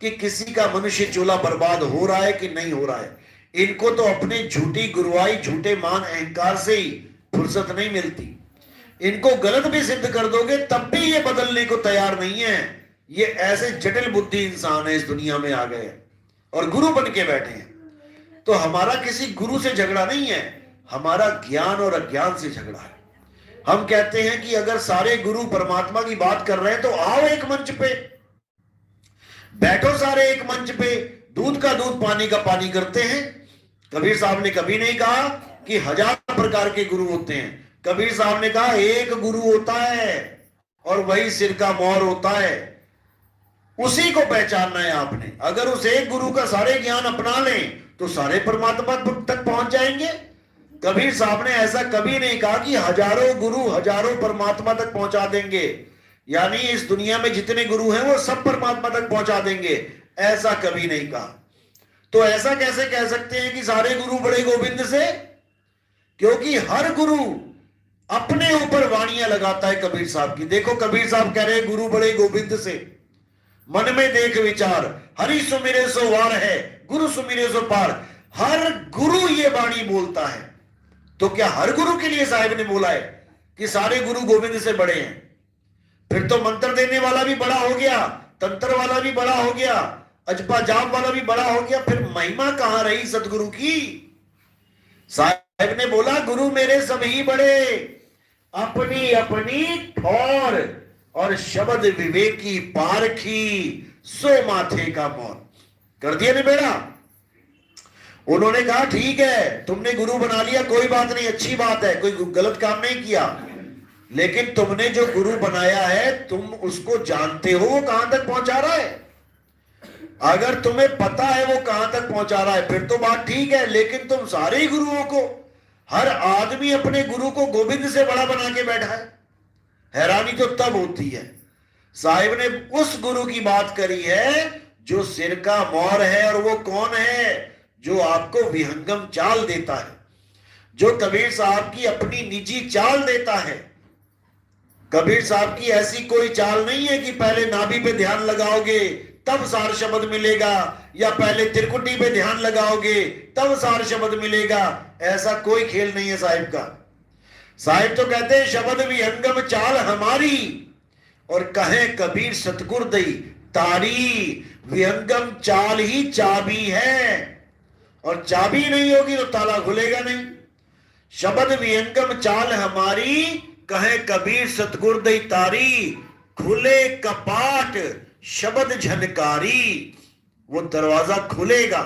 कि किसी का मनुष्य चोला बर्बाद हो रहा है कि नहीं हो रहा है। इनको तो अपने झूठी गुरुवाई, झूठे मान अहंकार से ही फुर्सत नहीं मिलती। इनको गलत भी सिद्ध कर दोगे तब भी ये बदलने को तैयार नहीं है। ये ऐसे जटिल बुद्धि इंसान है, इस दुनिया में आ गए और गुरु बन के बैठे हैं। तो हमारा किसी गुरु से झगड़ा नहीं है, हमारा ज्ञान और अज्ञान से झगड़ा है। हम कहते हैं कि अगर सारे गुरु परमात्मा की बात कर रहे हैं तो आओ एक मंच पे बैठो, सारे एक मंच पे दूध का दूध पानी का पानी करते हैं। कबीर साहब ने कभी नहीं कहा कि 1000 प्रकार के गुरु होते हैं। कबीर साहब ने कहा एक गुरु होता है और वही सिर का मोहर होता है, उसी को पहचानना है आपने। अगर उस एक गुरु का सारे ज्ञान अपना लें तो सारे परमात्मा तक पहुंच जाएंगे। कबीर साहब ने ऐसा कभी नहीं कहा कि हजारों गुरु हजारों परमात्मा तक पहुंचा देंगे, यानी इस दुनिया में जितने गुरु हैं वो सब परमात्मा तक पहुंचा देंगे, ऐसा कभी नहीं कहा। तो ऐसा कैसे कह सकते हैं कि सारे गुरु बड़े गोविंद से? क्योंकि हर गुरु अपने ऊपर वाणियां लगाता है कबीर साहब की। देखो कबीर साहब कह रहे हैं गुरु बड़े गोविंद से, मन में देख विचार, हरि सुमिरे सो वार है, गुरु सुमिरे सो पार। हर गुरु ये वाणी बोलता है। तो क्या हर गुरु के लिए साहिब ने बोला है कि सारे गुरु गोविंद से बड़े हैं? फिर तो मंत्र देने वाला भी बड़ा हो गया, तंत्र वाला भी बड़ा हो गया, अजपा जाप वाला भी बड़ा हो गया। फिर महिमा कहां रही सदगुरु की? साहिब ने बोला गुरु मेरे सभी बड़े, अपनी अपनी ठौर और शब्द विवेकी पारखी, सो माथे का मौन। कर दिया ने बेड़ा। उन्होंने कहा ठीक है तुमने गुरु बना लिया, कोई बात नहीं, अच्छी बात है, कोई गलत काम नहीं किया, लेकिन तुमने जो गुरु बनाया है तुम उसको जानते हो वो कहां तक पहुंचा रहा है? अगर तुम्हें पता है वो कहां तक पहुंचा रहा है फिर तो बात ठीक है, लेकिन तुम सारे गुरुओं को, हर आदमी अपने गुरु को गोविंद से बड़ा बना के बैठा है। हैरानी तो तब होती है। साहिब ने उस गुरु की बात करी है जो सिर का मोर है, और वो कौन है? जो आपको विहंगम चाल देता है, जो कबीर साहब की अपनी निजी चाल देता है। कबीर साहब की ऐसी कोई चाल नहीं है कि पहले नाभि पे ध्यान लगाओगे तब सार शब्द मिलेगा, या पहले त्रिकुटी पे ध्यान लगाओगे तब सार शब्द मिलेगा। ऐसा कोई खेल नहीं है साहिब का। साहिब तो कहते हैं शब्द विहंगम चाल हमारी, और कहे कबीर सतगुर दई तारी। विहंगम चाल ही चाबी है, और चाबी नहीं होगी तो ताला खुलेगा नहीं। शब्द विहंगम चाल हमारी, कहे कबीर सतगुर दई तारी। खुले कपाट शब्द झनकारी, वो दरवाजा खुलेगा,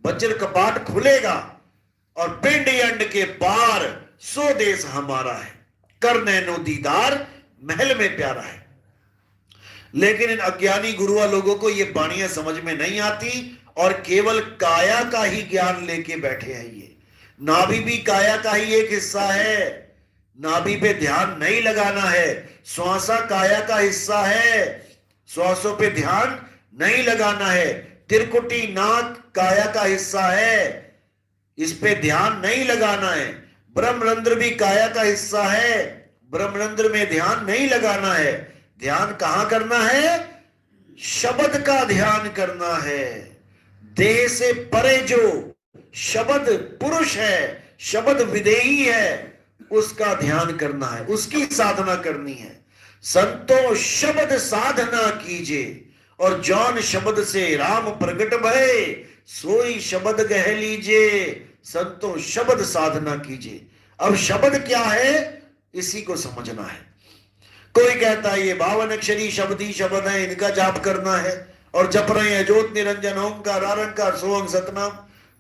वज्र कपाट खुलेगा, और पिंड अंड के पार सो देश हमारा है। कर नैनो दीदार महल में प्यारा है। लेकिन इन अज्ञानी गुरुआ लोगों को ये बाणियां समझ में नहीं आती, और केवल काया का ही ज्ञान लेके बैठे हैं। ये नाभि भी काया का ही एक हिस्सा है, नाभि पे ध्यान नहीं लगाना है। श्वासा काया का हिस्सा है, श्वासों पे ध्यान नहीं लगाना है। त्रिकुटी नाक काया का हिस्सा है, इस पे ध्यान नहीं लगाना है। ब्रह्मरंध्र भी काया का हिस्सा है, ब्रह्मरंध्र में ध्यान नहीं लगाना है। ध्यान कहां करना है? शब्द का ध्यान करना है। देह से परे जो शब्द पुरुष है, शब्द विदेही है, उसका ध्यान करना है, उसकी साधना करनी है। संतो शब्द साधना कीजिए, और जौन शब्द से राम प्रगट भये, सोई शब्द कह लीजिए। संतो शब्द साधना कीजिए। अब शब्द क्या है इसी को समझना है। कोई कहता है ये 52 अक्षरी शब्द ही शब्द है, इनका जाप करना है, और जप रहे हैं ज्योत निरंजन ओंकार आरंकार सोहम सतनाम।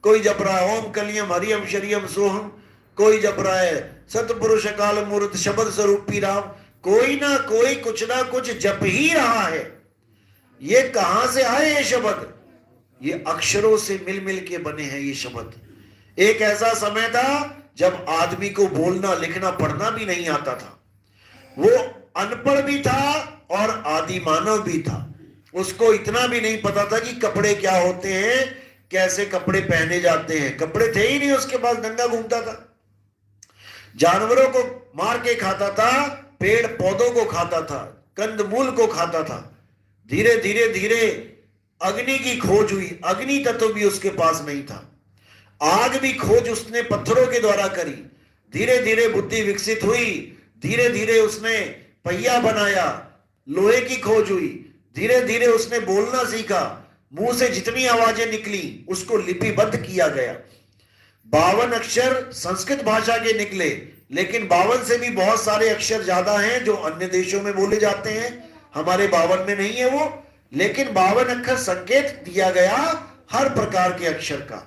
कोई जप रहा है ओम कलियम हरियम शरियम सोहम, कोई जप रहा है सतपुरुष काल मूर्त शब्द स्वरूपी राम। कोई ना कोई कुछ ना कुछ जप ही रहा है। ये कहां से आए ये शब्द? ये अक्षरों से मिल मिल के बने हैं ये शब्द। एक ऐसा समय था जब आदमी को बोलना लिखना पढ़ना भी नहीं आता था, वो अनपढ़ भी था और आदि मानव भी था। उसको इतना भी नहीं पता था कि कपड़े क्या होते हैं, कैसे कपड़े पहने जाते हैं। कपड़े थे ही नहीं उसके पास, नंगा घूमता था, जानवरों को मार के खाता था, पेड़ पौधों को खाता था, कंदमूल को खाता था। धीरे धीरे धीरे अग्नि की खोज हुई, अग्नि तत्व भी उसके पास नहीं था। आग भी खोज उसने पत्थरों के द्वारा करी। धीरे धीरे बुद्धि विकसित हुई, धीरे धीरे उसने पहिया बनाया, लोहे की खोज हुई। धीरे धीरे उसने बोलना सीखा, मुंह से जितनी आवाजें निकली उसको लिपिबद्ध किया गया। 52 अक्षर संस्कृत भाषा के निकले, लेकिन 52 से भी बहुत सारे अक्षर ज्यादा हैं जो अन्य देशों में बोले जाते हैं, हमारे 52 में नहीं है वो। लेकिन 52 अक्षर संकेत दिया गया हर प्रकार के अक्षर का।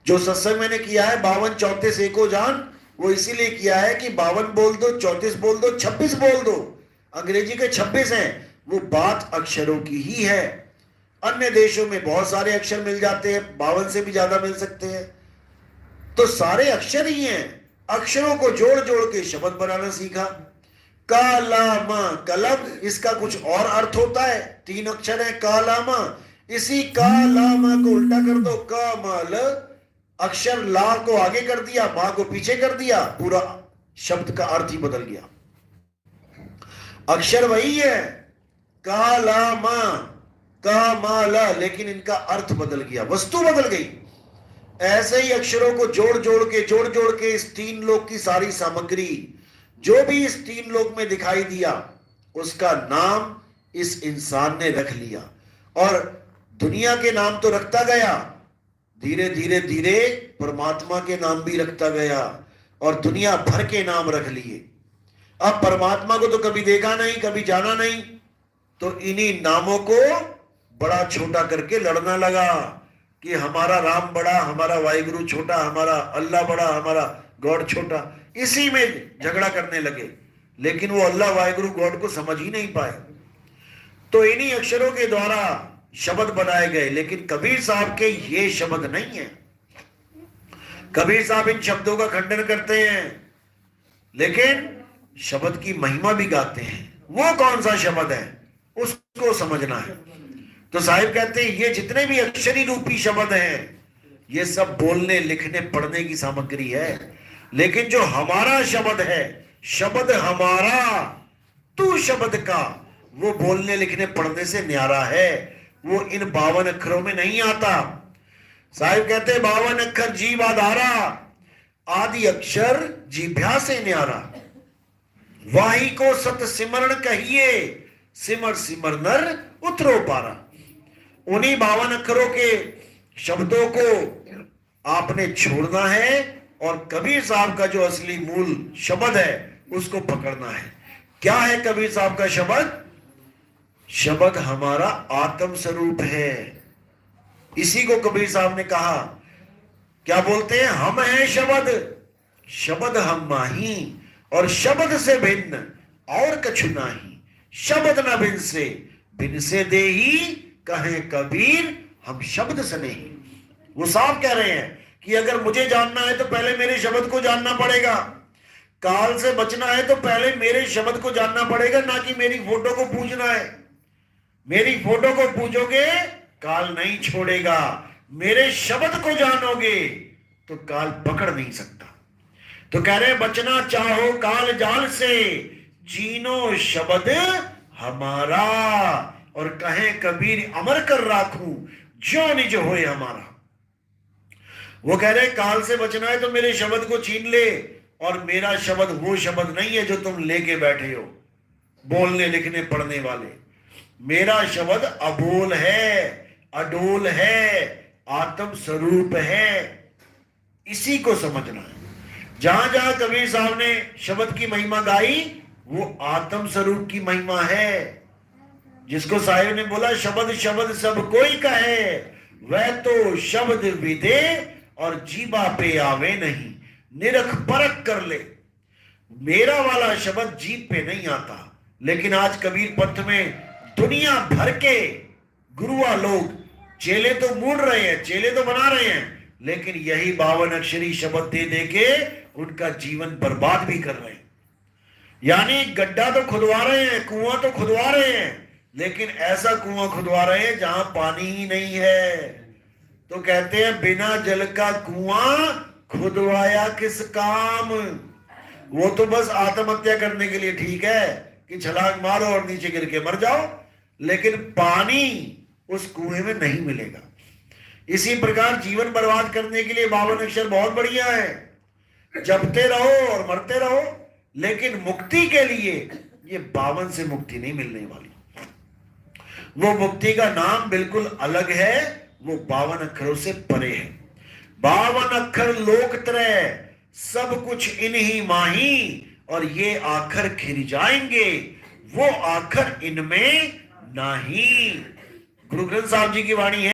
जो सत्संग मैंने किया है 52 34 एको जान, वो इसीलिए किया है कि 52 बोल दो, 34 बोल दो, 26 बोल दो। अंग्रेजी के 26 हैं, वो बात अक्षरों की ही है। अन्य देशों में बहुत सारे अक्षर मिल जाते हैं, 52 से भी ज्यादा मिल सकते हैं। तो सारे अक्षर ही हैं। अक्षरों को जोड़ जोड़ के शब्द बनाना सीखा। कालामा कलम, इसका कुछ और अर्थ होता है। 3 अक्षर है कालामा, इसी कालामा को उल्टा कर दो, कमल, अक्षर ला को आगे कर दिया, मा को पीछे कर दिया, पूरा शब्द का अर्थ ही बदल गया। अक्षर वही है कालामा कामाला, लेकिन इनका अर्थ बदल गया, वस्तु बदल गई। ऐसे ही अक्षरों को जोड़ जोड़ के इस 3 लोक की सारी सामग्री, जो भी इस 3 लोक में दिखाई दिया, उसका नाम इस इंसान ने रख लिया। और दुनिया के नाम तो रखता गया, धीरे धीरे धीरे परमात्मा के नाम भी रखता गया और दुनिया भर के नाम रख लिए। अब परमात्मा को तो कभी देखा नहीं, कभी जाना नहीं, तो इन्हीं नामों को बड़ा छोटा करके लड़ना लगा कि हमारा राम बड़ा, हमारा वाहिगुरु छोटा, हमारा अल्लाह बड़ा, हमारा गॉड छोटा। इसी में झगड़ा करने लगे, लेकिन वो अल्लाह वाहिगुरु गॉड को समझ ही नहीं पाए। तो इन्हीं अक्षरों के द्वारा शब्द बनाए गए, लेकिन कबीर साहब के ये शब्द नहीं है। कबीर साहब इन शब्दों का खंडन करते हैं, लेकिन शब्द की महिमा भी गाते हैं। वो कौन सा शब्द है उसको समझना है। तो साहिब कहते हैं ये जितने भी अक्षरी रूपी शब्द हैं, ये सब बोलने लिखने पढ़ने की सामग्री है। लेकिन जो हमारा शब्द है, शब्द हमारा तू शब्द का, वो बोलने लिखने पढ़ने से न्यारा है। वो इन 52 अक्षरों में नहीं आता। साहिब कहते हैं 52 अक्षर जीव आधारा, आदि अक्षर जीभ्या से न्यारा। वाही को सत सिमरण कहिए, सिमर सिमर नर उतरो पारा। उन्हीं 52 अक्षरों के शब्दों को आपने छोड़ना है और कबीर साहब का जो असली मूल शब्द है उसको पकड़ना है। क्या है कबीर साहब का शब्द? शब्द हमारा आत्म स्वरूप है। इसी को कबीर साहब ने कहा, क्या बोलते हैं? हम हैं शब्द, शब्द हम माही, और शब्द से भिन्न और कछु नाही। शब्द न भिन्न से, भिन्न से देही, कहे कबीर हम शब्द से नहीं। वो साफ कह रहे हैं कि अगर मुझे जानना है तो पहले मेरे शब्द को जानना पड़ेगा। काल से बचना है तो पहले मेरे शब्द को जानना पड़ेगा, ना कि मेरी फोटो को पूजना है। मेरी फोटो को पूजोगे काल नहीं छोड़ेगा, मेरे शब्द को जानोगे तो काल पकड़ नहीं सकता। तो कह रहे बचना चाहो काल जाल से, जीनो शब्द हमारा, और कहे कबीर अमर कर राखूं जो निज होए हमारा। वो कह रहे काल से बचना है तो मेरे शब्द को छीन ले, और मेरा शब्द वो शब्द नहीं है जो तुम लेके बैठे हो बोलने लिखने पढ़ने वाले। मेरा शब्द अबोल है, अडोल है, आत्म स्वरूप है। इसी को समझना है। जहां जहां कबीर साहब ने शब्द की महिमा गाई, वो आत्म स्वरूप की महिमा है। जिसको साहिब ने बोला शब्द शब्द सब कोई कहे, वह तो शब्द विदे और जीवा पे आवे नहीं, निरख परख कर ले। मेरा वाला शब्द जीभ पे नहीं आता। लेकिन आज कबीर पंथ में दुनिया भर के गुरुआ लोग चेले तो मूड रहे हैं, चेले तो बना रहे हैं, लेकिन यही 52 अक्षरी शब्द दे दे के उनका जीवन बर्बाद भी कर रहे हैं। यानी गड्ढा तो खुदवा रहे हैं, कुआं तो खुदवा रहे हैं, लेकिन ऐसा कुआं खुदवा रहे हैं जहां पानी ही नहीं है। तो कहते हैं बिना जल का कुआं खुदवाया किस काम। वो तो बस आत्महत्या करने के लिए ठीक है कि छलांग मारो और नीचे गिर के मर जाओ, लेकिन पानी उस कुएं में नहीं मिलेगा। इसी प्रकार जीवन बर्बाद करने के लिए 52 अक्षर बहुत बढ़िया है, जपते रहो और मरते रहो, लेकिन मुक्ति के लिए ये 52 से मुक्ति नहीं मिलने वाली। वो मुक्ति का नाम बिल्कुल अलग है, वो 52 अक्षरों से परे है। 52 अक्षर लोकत्रय सब कुछ इन्हीं माही, और ये आखर खिर जाएंगे, वो आखर इनमें नहीं। गुरु ग्रंथ साहब जी की वाणी है।